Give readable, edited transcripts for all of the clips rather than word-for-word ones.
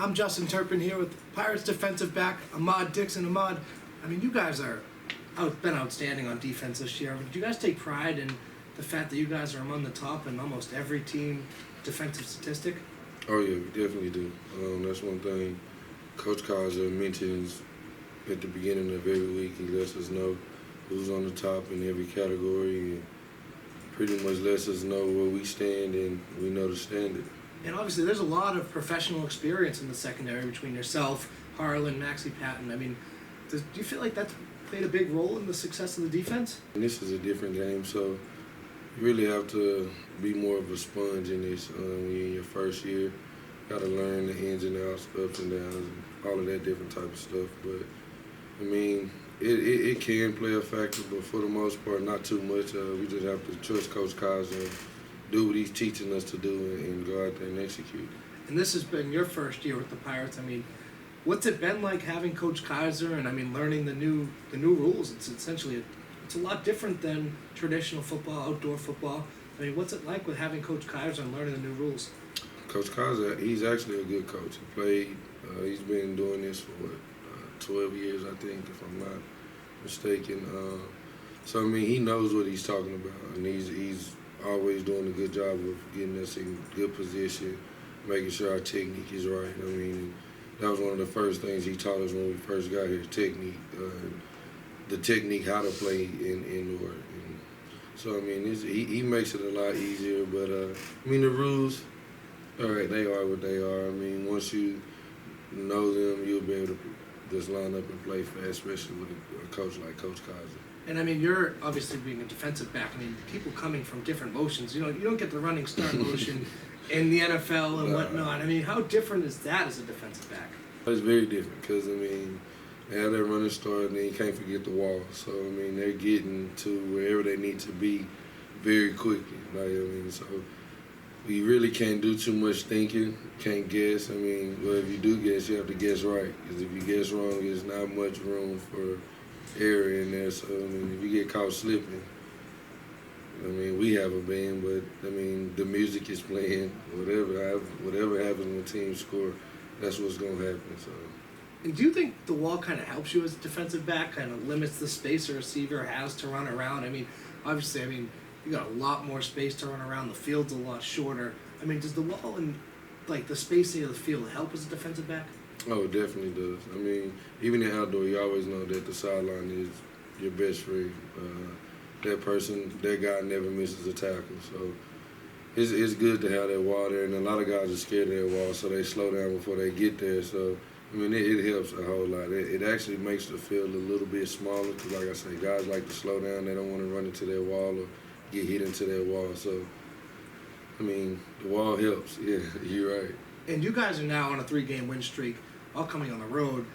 I'm Justin Turpin here with Pirates defensive back Ahmad Dixon. Ahmad, I mean, you guys are been outstanding on defense this year. Do you guys take pride in the fact that you guys are among the top in almost every team defensive statistic? Oh yeah, we definitely do. That's one thing Coach Kaiser mentions at the beginning of every week. He lets us know who's on the top in every category and pretty much lets us know where we stand, and we know the standard. And obviously there's a lot of professional experience in the secondary between yourself, Harlan, Maxie Patton. I mean, do you feel like that's played a big role in the success of the defense? And this is a different game, so you really have to be more of a sponge in this when you're in your first year. Got to learn the ins and outs, ups and downs, and all of that different type of stuff. But, I mean, it can play a factor, but for the most part, not too much. We just have to trust Coach Kaiser and do what he's teaching us to do and go out there and execute. And this has been your first year with the Pirates. I mean, what's it been like having Coach Kaiser and, I mean, learning the new rules? It's essentially it's a lot different than traditional football, outdoor football. I mean, what's it like with having Coach Kaiser and learning the new rules? Coach Kaiser, he's actually a good coach. He played, he's been doing this for, 12 years, I think, if I'm not mistaken. So, I mean, he knows what he's talking about, and he's always doing a good job of getting us in good position, making sure our technique is right. I mean, that was one of the first things he taught us when we first got here, technique, the technique, how to play indoor. And so, I mean, he makes it a lot easier, but, I mean, the rules, all right, they are what they are. I mean, once you know them, you'll be able to just line up and play fast, especially with a coach like Coach Kaiser. And I mean, you're obviously being a defensive back. I mean, people coming from different motions. You know, you don't get the running start motion in the NFL and whatnot. I mean, how different is that as a defensive back? It's very different because, I mean, they have that running start, and then you can't forget the wall. So, I mean, they're getting to wherever they need to be very quickly. Like, I mean, so you really can't do too much thinking, can't guess. I mean, well, if you do guess, you have to guess right. Because if you guess wrong, there's not much room for error in there. So, I mean, if you get caught slipping, I mean, we have a band, but, I mean, the music is playing. Whatever happens when teams score, that's what's going to happen. So. And do you think the wall kind of helps you as a defensive back, kind of limits the space a receiver has to run around? I mean, obviously, you got a lot more space to run around. The field's a lot shorter. I mean, does the wall and, like, the spacing of the field help as a defensive back? Oh, it definitely does. I mean, even in outdoor, you always know that the sideline is your best friend. That guy never misses a tackle. So it's good to have that wall there, and a lot of guys are scared of that wall, so they slow down before they get there. So, I mean, it helps a whole lot. It actually makes the field a little bit smaller because, like I say, guys like to slow down. They don't want to run into that wall or get hit into that wall. So, I mean, the wall helps. Yeah, you're right. And you guys are now on a 3-game win streak, all coming on the road.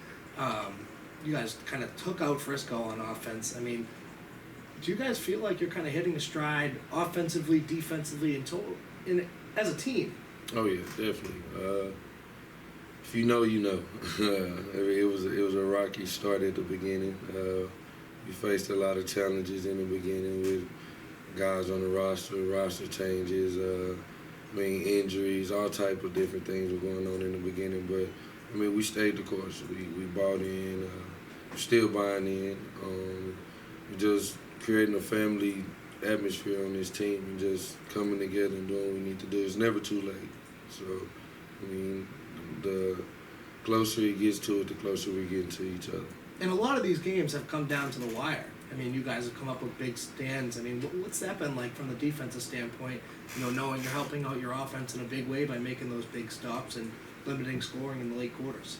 You guys kind of took out Frisco on offense. I mean, do you guys feel like you're kind of hitting a stride offensively, defensively, as a team? Oh yeah, definitely. If you know, you know. It was a rocky start at the beginning. We faced a lot of challenges in the beginning with guys on the roster changes, injuries, all type of different things were going on in the beginning. But I mean, we stayed the course. We bought in, still buying in. We just creating a family atmosphere on this team and just coming together and doing what we need to do. It's never too late. So, I mean, the closer it gets to it, the closer we get to each other. And a lot of these games have come down to the wire. I mean, you guys have come up with big stands. I mean, what's that been like from the defensive standpoint, you know, knowing you're helping out your offense in a big way by making those big stops and limiting scoring in the late quarters?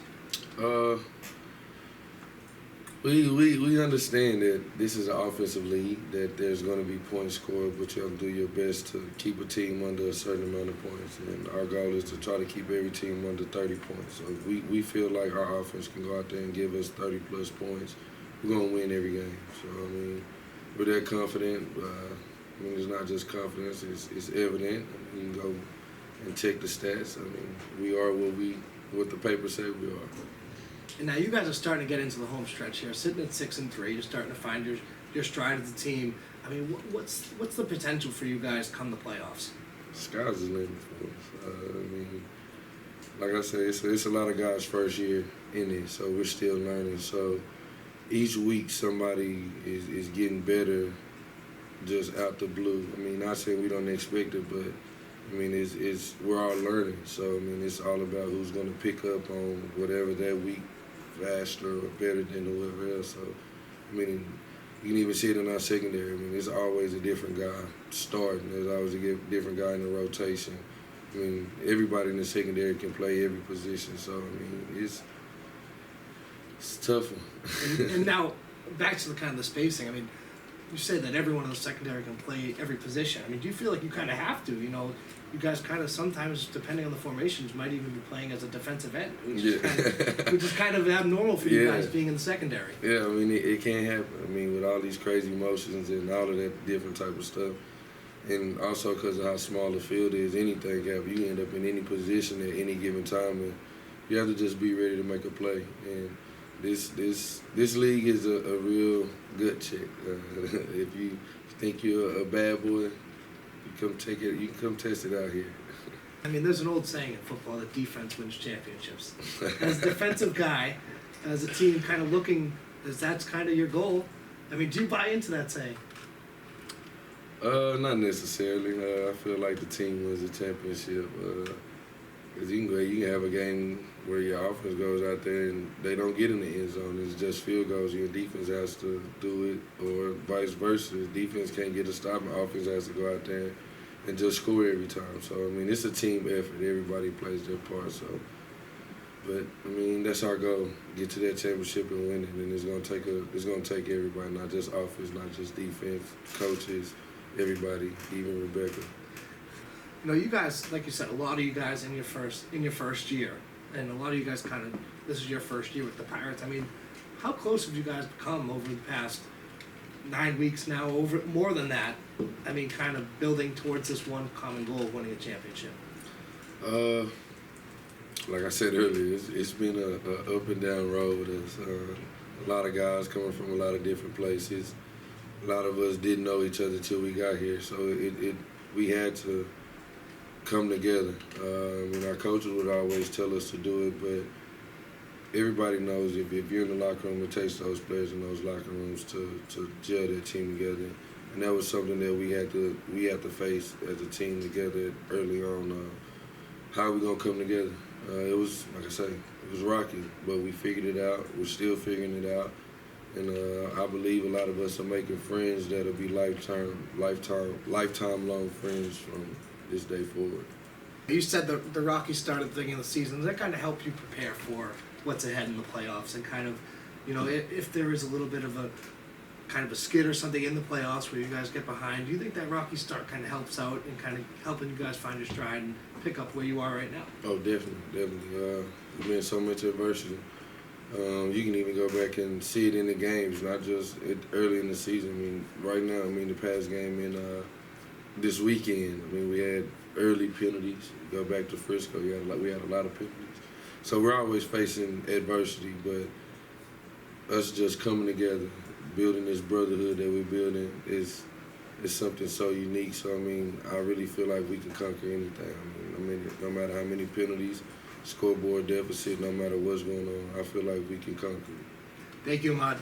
We understand that this is an offensive league, that there's going to be points scored, but you have to do your best to keep a team under a certain amount of points. And our goal is to try to keep every team under 30 points. So if we feel like our offense can go out there and give us 30-plus points, we're going to win every game. So, I mean, we're that confident. I mean, it's not just confidence, it's evident. I mean, you can go and check the stats. I mean, we are what the papers say we are. And now you guys are starting to get into the home stretch here, sitting at 6-3. You're starting to find your stride as a team. I mean, what's the potential for you guys come the playoffs? Sky's the limit for us. I mean, like I said, it's a lot of guys' first year in it, so we're still learning. So each week somebody is getting better just out the blue. I mean, not saying we don't expect it, but I mean, it's we're all learning. So I mean, it's all about who's going to pick up on whatever that week faster or better than whoever else. So I mean, you can even see it in our secondary. I mean, there's always a different guy starting. There's always a different guy in the rotation. I mean, everybody in the secondary can play every position. So I mean, it's tough. And now, back to the kind of the spacing. I mean, you say that everyone in the secondary can play every position. I mean, do you feel like you kind of have to? You know, you guys kind of sometimes, depending on the formations, might even be playing as a defensive end, which is kind of abnormal for you guys being in the secondary. Yeah, I mean, it can't happen. I mean, with all these crazy motions and all of that different type of stuff, and also because of how small the field is, anything can happen. You end up in any position at any given time, and you have to just be ready to make a play. And this league is a real gut check. If you think you're a bad boy, you come take it. You can come test it out here. I mean, there's an old saying in football that defense wins championships. As a defensive guy, as a team, kind of looking as that's kind of your goal. I mean, do you buy into that saying? Not necessarily. I feel like the team wins the championship. Cause you can have a game where your offense goes out there and they don't get in the end zone. It's just field goals. Your defense has to do it, or vice versa. The defense can't get a stop, and offense has to go out there and just score every time. So I mean, it's a team effort. Everybody plays their part. So, but I mean, that's our goal: get to that championship and win it. And it's gonna take everybody, not just offense, not just defense, coaches, everybody, even Rebecca. You know, you guys, like you said, a lot of you guys in your first year, and a lot of you guys this is your first year with the Pirates. I mean, how close have you guys become over the past 9 weeks now? Over more than that, I mean, kind of building towards this one common goal of winning a championship. Like I said earlier, it's been a up and down road. There's a lot of guys coming from a lot of different places. A lot of us didn't know each other till we got here, so we had to come together. I mean, our coaches would always tell us to do it, but everybody knows if you're in the locker room, it takes those players in those locker rooms to gel that team together. And that was something that we had to face as a team together early on. How are we gonna come together? It was, like I say, it was rocky, but we figured it out. We're still figuring it out, and I believe a lot of us are making friends that'll be lifetime long friends from this day forward. You said the rocky start at the beginning of the season. Does that kind of help you prepare for what's ahead in the playoffs, and kind of, you know, if there is a little bit of a kind of a skid or something in the playoffs where you guys get behind, do you think that rocky start kind of helps out in kind of helping you guys find your stride and pick up where you are right now? Oh, definitely. There's been so much adversity. You can even go back and see it in the games, not just early in the season. I mean, right now, the past game in this weekend, we had early penalties. Go back to Frisco, we had a lot of penalties. So we're always facing adversity, but us just coming together, building this brotherhood that we're building is something so unique. So I really feel like we can conquer anything. No matter how many penalties, scoreboard deficit, no matter what's going on, I feel like we can conquer it. Thank you, Ahmad.